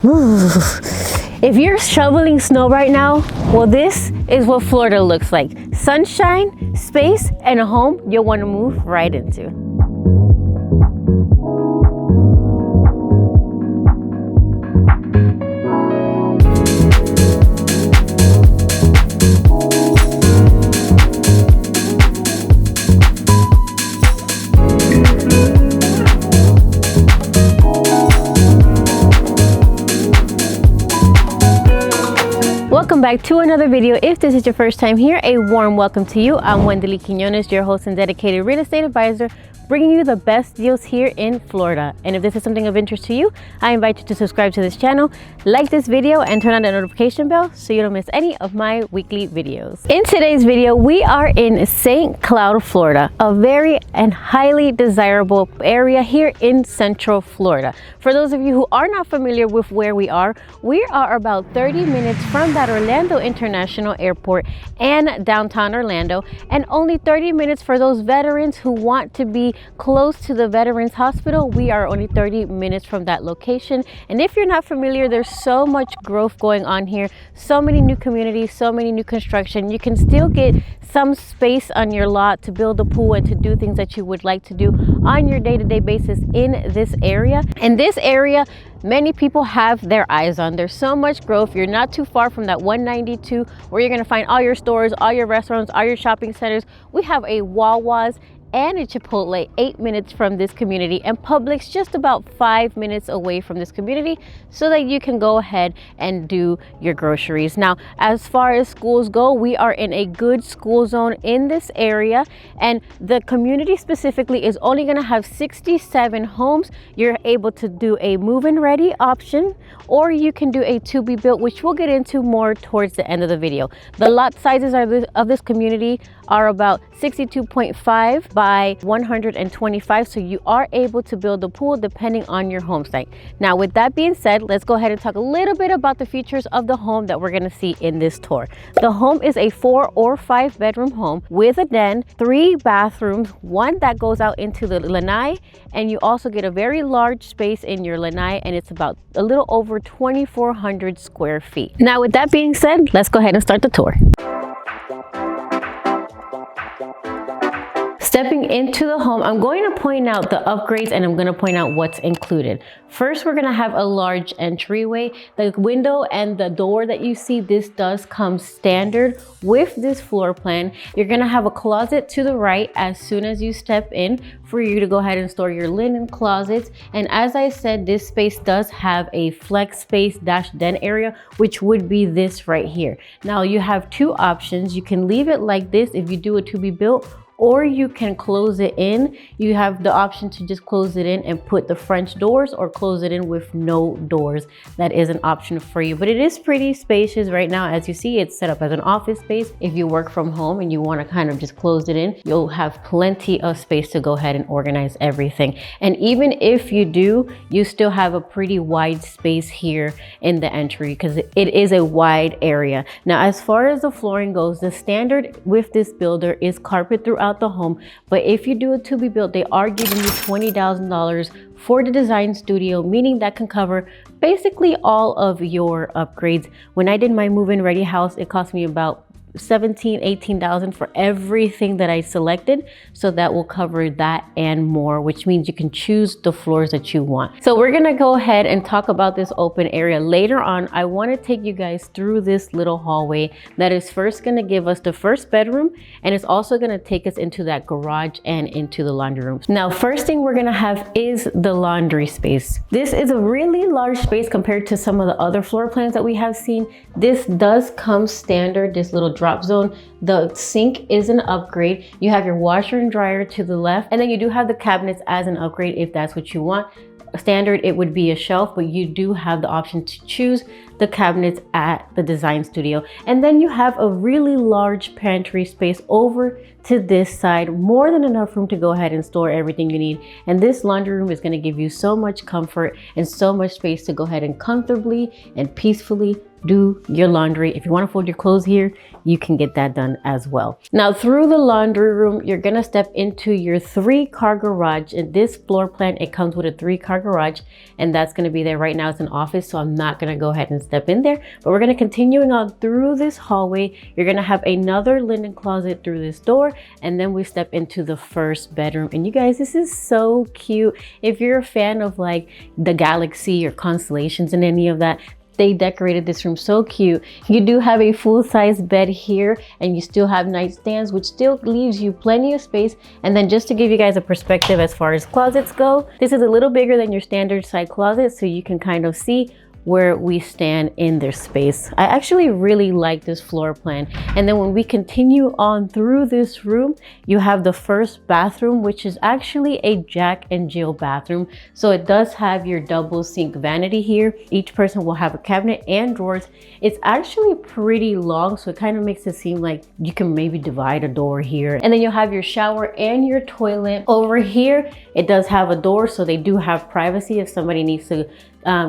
If you're shoveling snow right now, well, this is what Florida looks like. Sunshine, space, and a home you'll want to move right into. Welcome back to another video. If this is your first time here, a warm welcome to you. I'm Wendy Quinones, your host and dedicated real estate advisor, bringing you the best deals here in Florida. And if this is something of interest to you, I invite you to subscribe to this channel, like this video, and turn on the notification bell so you don't miss any of my weekly videos. In today's video, we are in St. Cloud, Florida, a very and highly desirable area here in Central Florida. For those of you who are not familiar with where we are about 30 minutes from that Orlando International Airport and downtown Orlando, and only 30 minutes for those veterans who want to be close to the Veterans Hospital. We are only 30 minutes from that location. And if you're not familiar, there's so much growth going on here, so many new communities, so many new construction. You can still get some space on your lot to build a pool and to do things that you would like to do on your day-to-day basis in this area. And this area, many people have their eyes on. There's so much growth. You're not too far from that 192 where you're going to find all your stores, all your restaurants, all your shopping centers. We have a Wawa's and a Chipotle 8 minutes from this community, and Publix just about 5 minutes away from this community, so that you can go ahead and do your groceries. Now, as far as schools go, we are in a good school zone in this area, and the community specifically is only going to have 67 homes. You're able to do a move-in ready option, or you can do a to be built, which we'll get into more towards the end of the video. The lot sizes of this community are about 62.5 by 125, so you are able to build a pool depending on your home site. Now, with that being said, let's go ahead and talk a little bit about the features of the home that we're going to see in this tour. The home is a 4 or 5 bedroom home with a den, 3 bathrooms, one that goes out into the lanai, and you also get a very large space in your lanai, and it's about a little over 2,400 square feet. Now, with that being said, let's go ahead and start the tour. Stepping into the home, I'm going to point out the upgrades and I'm going to point out what's included. First, we're going to have a large entryway. The window and the door that you see, this does come standard with this floor plan. You're going to have a closet to the right as soon as you step in for you to go ahead and store your linen closets. And as I said, this space does have a flex space dash den area, which would be this right here. Now, you have 2 options. You can leave it like this if you do it to be built, or you can close it in. You have the option to just close it in and put the French doors, or close it in with no doors. That is an option for you, but it is pretty spacious right now. As you see, it's set up as an office space. If you work from home and you want to kind of just close it in, you'll have plenty of space to go ahead and organize everything. And even if you do, you still have a pretty wide space here in the entry because it is a wide area. Now, as far as the flooring goes, the standard with this builder is carpet throughout the home, but if you do it to be built, they are giving you $20,000 for the design studio, meaning that can cover basically all of your upgrades. When I did my move-in ready house, it cost me about $18,000 for everything that I selected, so that will cover that and more, which means you can choose the floors that you want. So we're gonna go ahead and talk about this open area later on. I want to take you guys through this little hallway that is first going to give us the first bedroom, and it's also going to take us into that garage and into the laundry rooms. Now, first thing we're going to have is the laundry space. This is a really large space compared to some of the other floor plans that we have seen. This does come standard, this little drop zone. The sink is an upgrade. You have your washer and dryer to the left, and then you do have the cabinets as an upgrade if that's what you want. Standard, it would be a shelf, but you do have the option to choose the cabinets at the design studio. And then you have a really large pantry space over to this side, more than enough room to go ahead and store everything you need. And this laundry room is going to give you so much comfort and so much space to go ahead and comfortably and peacefully do your laundry. If you want to fold your clothes here, you can get that done as well. Now through the laundry room, you're gonna step into your 3-car garage. In this floor plan, it comes with a 3-car garage, and that's gonna be there. Right now it's an office, so I'm not gonna go ahead and step in there, but we're gonna continuing on through this hallway. You're gonna have another linen closet through this door, and then we step into the first bedroom. And you guys, this is so cute. If you're a fan of like the galaxy or constellations and any of that, they decorated this room so cute. You do have a full-size bed here, and you still have nightstands, which still leaves you plenty of space. And then just to give you guys a perspective as far as closets go, this is a little bigger than your standard side closet, so you can kind of see where we stand in their space. I actually really like this floor plan. And then when we continue on through this room, you have the first bathroom, which is actually a Jack and Jill bathroom. So it does have your double sink vanity here. Each person will have a cabinet and drawers. It's actually pretty long, so it kind of makes it seem like you can maybe divide a door here. And then you'll have your shower and your toilet. Over here, it does have a door, so they do have privacy if somebody needs to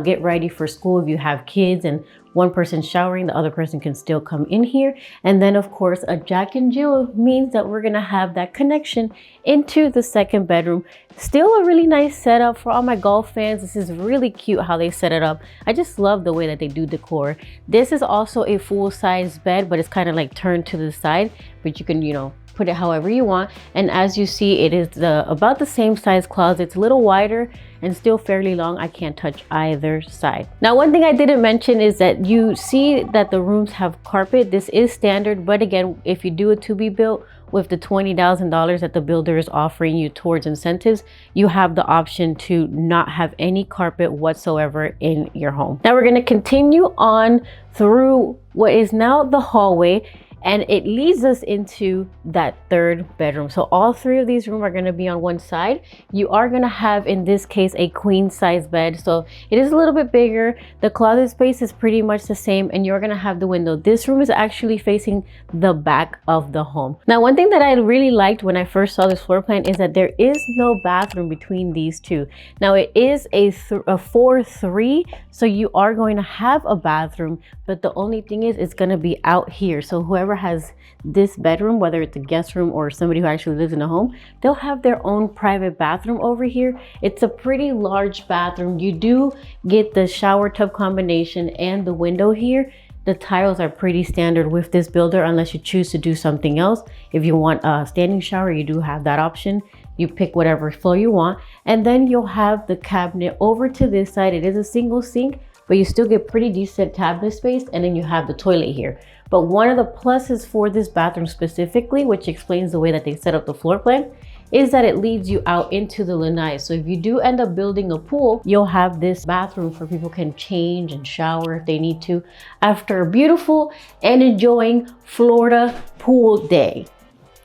get ready for school. If you have kids and one person showering, the other person can still come in here. And then of course, a Jack and Jill means that we're gonna have that connection into the second bedroom. Still a really nice setup for all my golf fans. This is really cute how they set it up. I just love the way that they do decor. This is also a full-size bed, but it's kind of like turned to the side, but you can, you know, put it however you want. And as you see, it is about the same size closet. It's a little wider and still fairly long. I can't touch either side. Now, one thing I didn't mention is that you see that the rooms have carpet. This is standard, but again, if you do a to be built with the $20,000 that the builder is offering you towards incentives, you have the option to not have any carpet whatsoever in your home. Now we're going to continue on through what is now the hallway, and it leads us into that third bedroom. So all 3 of these rooms are going to be on one side. You are going to have, in this case, a queen size bed. So it is a little bit bigger. The closet space is pretty much the same, and you're going to have the window. This room is actually facing the back of the home. Now, one thing that I really liked when I first saw this floor plan is that there is no bathroom between these two. Now it is a 4-3, so you are going to have a bathroom, but the only thing is it's going to be out here. So whoever has this bedroom, whether it's a guest room or somebody who actually lives in a home, they'll have their own private bathroom over here. It's a pretty large bathroom. You do get the shower tub combination and the window here. The tiles are pretty standard with this builder unless you choose to do something else. If you want a standing shower, you do have that option. You pick whatever flow you want. And then you'll have the cabinet over to this side. It is a single sink, but you still get pretty decent cabinet space. And then you have the toilet here. But one of the pluses for this bathroom specifically, which explains the way that they set up the floor plan, is that it leads you out into the lanai. So if you do end up building a pool, you'll have this bathroom for people can change and shower if they need to after a beautiful and enjoying Florida pool day.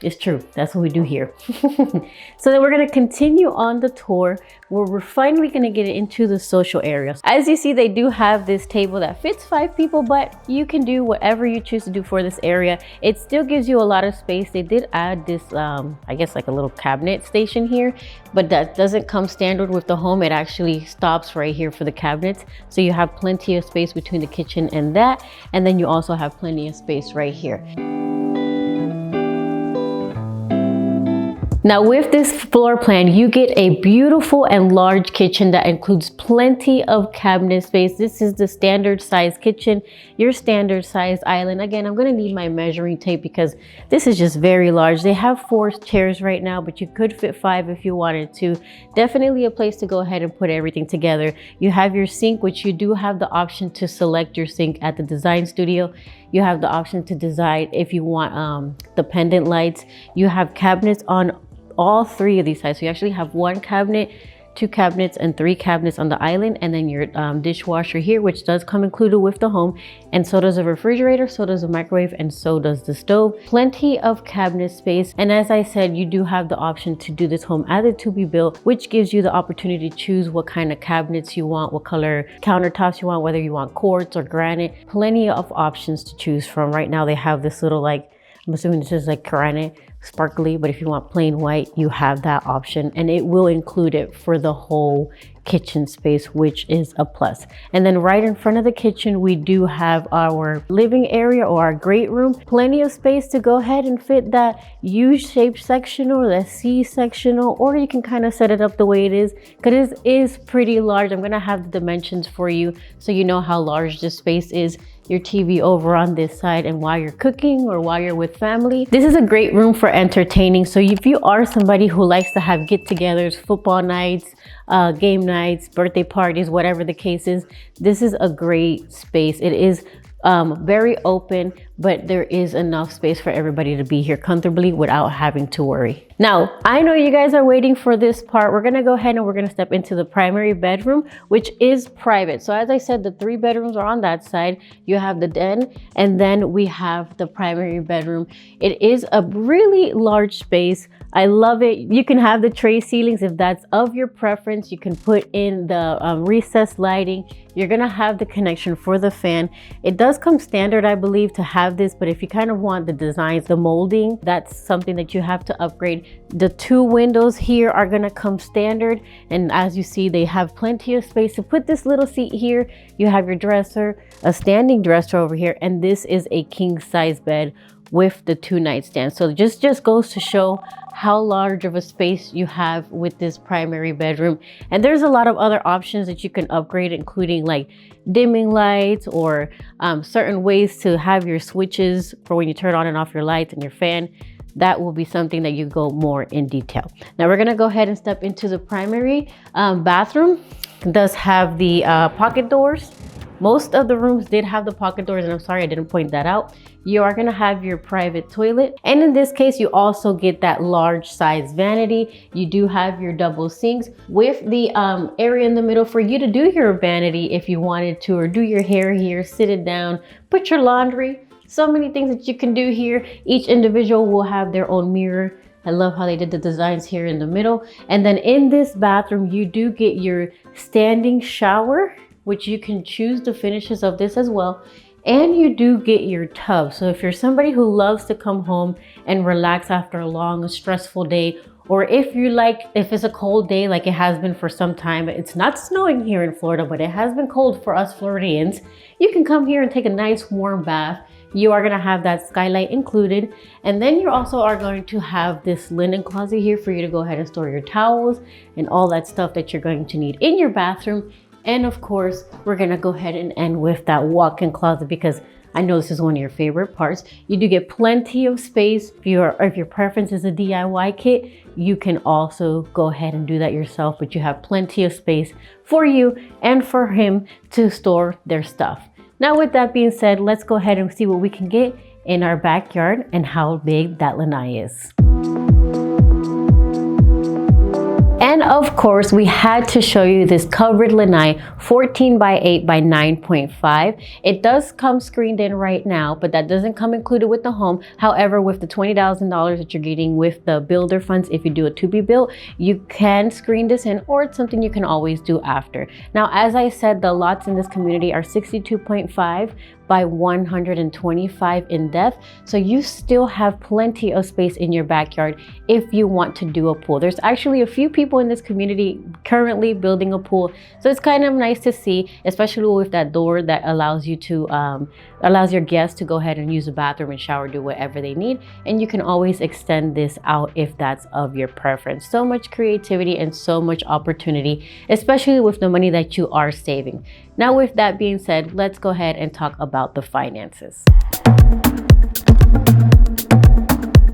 It's true. That's what we do here. So then we're going to continue on the tour where we're finally going to get into the social areas. As you see, they do have this table that fits 5 people, but you can do whatever you choose to do for this area. It still gives you a lot of space. They did add this, I guess like a little cabinet station here, but that doesn't come standard with the home. It actually stops right here for the cabinets. So you have plenty of space between the kitchen and that. And then you also have plenty of space right here. Now with this floor plan, you get a beautiful and large kitchen that includes plenty of cabinet space. This is the standard size kitchen, your standard size island. Again, I'm gonna need my measuring tape because this is just very large. They have 4 chairs right now, but you could fit 5 if you wanted to. Definitely a place to go ahead and put everything together. You have your sink, which you do have the option to select your sink at the design studio. You have the option to design if you want the pendant lights. You have cabinets on all 3 of these sides. So you actually have 1 cabinet, 2 cabinets, and 3 cabinets on the island, and then your dishwasher here, which does come included with the home. And so does a refrigerator, so does a microwave, and so does the stove. Plenty of cabinet space. And as I said, you do have the option to do this home as a to be built, which gives you the opportunity to choose what kind of cabinets you want, what color countertops you want, whether you want quartz or granite. Plenty of options to choose from. Right now they have this little, like, I'm assuming this is like granite, sparkly, but if you want plain white, you have that option, and it will include it for the whole kitchen space, which is a plus. And then right in front of the kitchen, we do have our living area or our great room. Plenty of space to go ahead and fit that U-shaped sectional or the C sectional, or you can kind of set it up the way it is, because it is pretty large. I'm gonna have the dimensions for you so you know how large this space is. Your TV over on this side, and while you're cooking or while you're with family, this is a great room for entertaining. So if you are somebody who likes to have get-togethers, football nights, game nights, birthday parties, whatever the case is, this is a great space. It is very open, but there is enough space for everybody to be here comfortably without having to worry. Now, I know you guys are waiting for this part. We're gonna go ahead and we're gonna step into the primary bedroom, which is private. So as I said, the 3 bedrooms are on that side. You have the den, and then we have the primary bedroom. It is a really large space. I love it. You can have the tray ceilings if that's of your preference. You can put in the recessed lighting. You're gonna have the connection for the fan. It does come standard, I believe, to have this, but if you kind of want the designs, the molding, that's something that you have to upgrade. The 2 windows here are gonna come standard, and as you see, they have plenty of space to put this little seat here. You have your dresser, a standing dresser over here, and this is a king size bed with the 2 nightstands. So just goes to show how large of a space you have with this primary bedroom. And there's a lot of other options that you can upgrade, including like dimming lights or certain ways to have your switches for when you turn on and off your lights and your fan. That will be something that you go more in detail. Now we're gonna go ahead and step into the primary bathroom. It does have the pocket doors. Most of the rooms did have the pocket doors, and I'm sorry I didn't point that out. You are gonna have your private toilet. And in this case, you also get that large size vanity. You do have your double sinks with the area in the middle for you to do your vanity if you wanted to, or do your hair here, sit it down, put your laundry. So many things that you can do here. Each individual will have their own mirror. I love how they did the designs here in the middle. And then in this bathroom, you do get your standing shower, which you can choose the finishes of this as well. And you do get your tub. So if you're somebody who loves to come home and relax after a long, stressful day, or if it's a cold day like it has been for some time, it's not snowing here in Florida, but it has been cold for us Floridians, you can come here and take a nice warm bath. You are gonna have that skylight included. And then you also are going to have this linen closet here for you to go ahead and store your towels and all that stuff that you're going to need in your bathroom. And of course, we're gonna go ahead and end with that walk-in closet, because I know this is one of your favorite parts. You do get plenty of space. If your preference is a DIY kit, you can also go ahead and do that yourself, but you have plenty of space for you and for him to store their stuff. Now, with that being said, let's go ahead and see what we can get in our backyard and how big that lanai is. And of course, we had to show you this covered lanai, 14 by 8 by 9.5. It does come screened in right now, but that doesn't come included with the home. However, with the $20,000 that you're getting with the builder funds, if you do a to be built, you can screen this in, or it's something you can always do after. Now, as I said, the lots in this community are 62.5 by 125 in depth. So you still have plenty of space in your backyard if you want to do a pool. There's actually a few people in this community currently building a pool. So it's kind of nice to see, especially with that door that allows you to, allows your guests to go ahead and use the bathroom and shower, do whatever they need. And you can always extend this out if that's of your preference. So much creativity and so much opportunity, especially with the money that you are saving. Now, with that being said, let's go ahead and talk about the finances.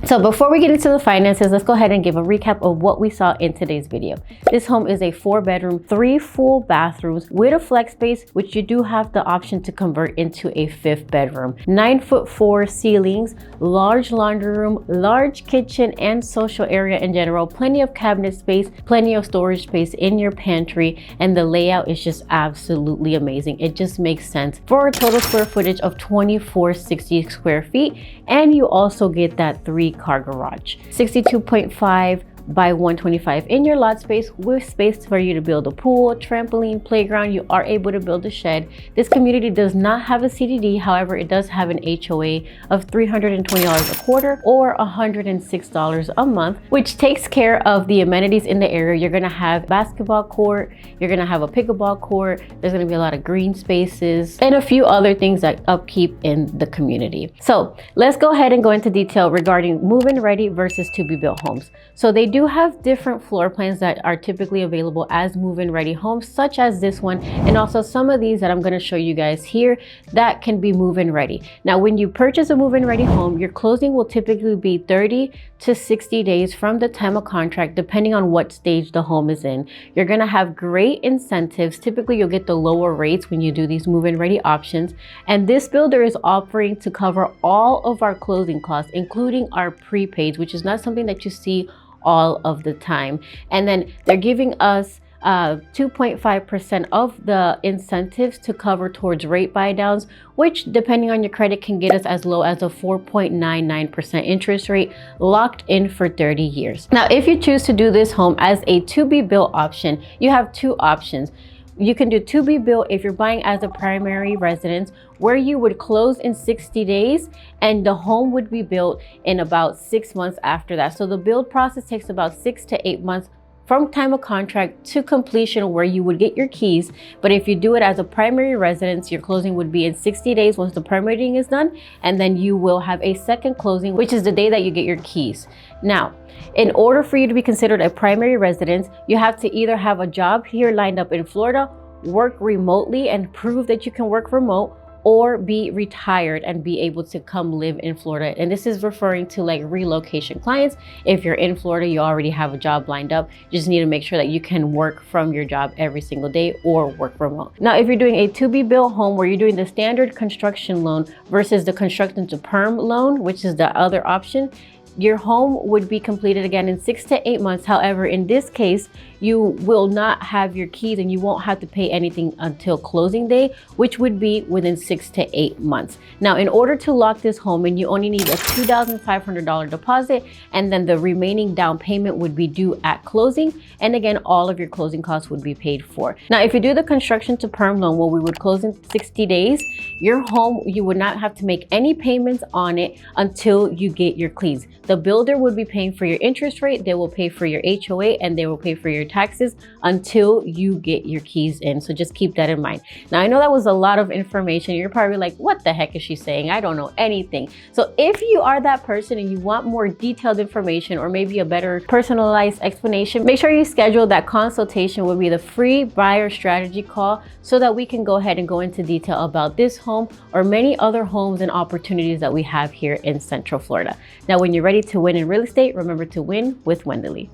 So before we get into the finances, let's go ahead and give a recap of what we saw in today's video. This home is a 4-bedroom, 3 full bathrooms with a flex space, which you do have the option to convert into a 5th bedroom. 9'4" ceilings, large laundry room, large kitchen and social area in general, plenty of cabinet space, plenty of storage space in your pantry, and the layout is just absolutely amazing. It just makes sense for a total square footage of 2,460 square feet, and you also get that 3-car garage. 62.5 by 125 in your lot space with space for you to build a pool, trampoline, playground. You are able to build a shed. This community does not have a CDD. However, it does have an HOA of $320 a quarter or $106 a month, which takes care of the amenities in the area. You're gonna have basketball court, you're gonna have a pickleball court, there's gonna be a lot of green spaces and a few other things that upkeep in the community. So let's go ahead and go into detail regarding move-in ready versus to-be-built homes. So they do have different floor plans that are typically available as move-in ready homes, such as this one, and also some of these that I'm gonna show you guys here that can be move-in ready. Now, when you purchase a move-in ready home, your closing will typically be 30 to 60 days from the time of contract, depending on what stage the home is in. You're gonna have great incentives. Typically, you'll get the lower rates when you do these move-in ready options. And this builder is offering to cover all of our closing costs, including our prepaids, which is not something that you see all of the time. And then they're giving us 2.5% of the incentives to cover towards rate buy downs, which depending on your credit can get us as low as a 4.99% interest rate locked in for 30 years. Now, if you choose to do this home as a to be built option, you have two options. You can do to be built if you're buying as a primary residence, where you would close in 60 days and the home would be built in about 6 months after that. So the build process takes about 6 to 8 months from time of contract to completion, where you would get your keys. But if you do it as a primary residence, your closing would be in 60 days once the permitting is done, and then you will have a second closing, which is the day that you get your keys. Now, in order for you to be considered a primary residence, you have to either have a job here lined up in Florida, work remotely and prove that you can work remote, or be retired and be able to come live in Florida. And this is referring to like relocation clients. If you're in Florida, you already have a job lined up. You just need to make sure that you can work from your job every single day or work remote. Now, if you're doing a to be built home where you're doing the standard construction loan versus the construction to perm loan, which is the other option, your home would be completed again in 6 to 8 months. However, in this case, you will not have your keys and you won't have to pay anything until closing day, which would be within 6 to 8 months. Now, in order to lock this home in, you only need a $2,500 deposit, and then the remaining down payment would be due at closing. And again, all of your closing costs would be paid for. Now, if you do the construction to perm loan, where we would close in 60 days, your home, you would not have to make any payments on it until you get your keys. The builder would be paying for your interest rate, they will pay for your HOA, and they will pay for your taxes until you get your keys in. So just keep that in mind. Now, I know that was a lot of information. You're probably like, what the heck is she saying? I don't know anything. So if you are that person and you want more detailed information or maybe a better personalized explanation, make sure you schedule that consultation. Will be the free buyer strategy call, so that we can go ahead and go into detail about this home or many other homes and opportunities that we have here in Central Florida. Now, when you're ready to win in real estate, remember to win with Wendeley.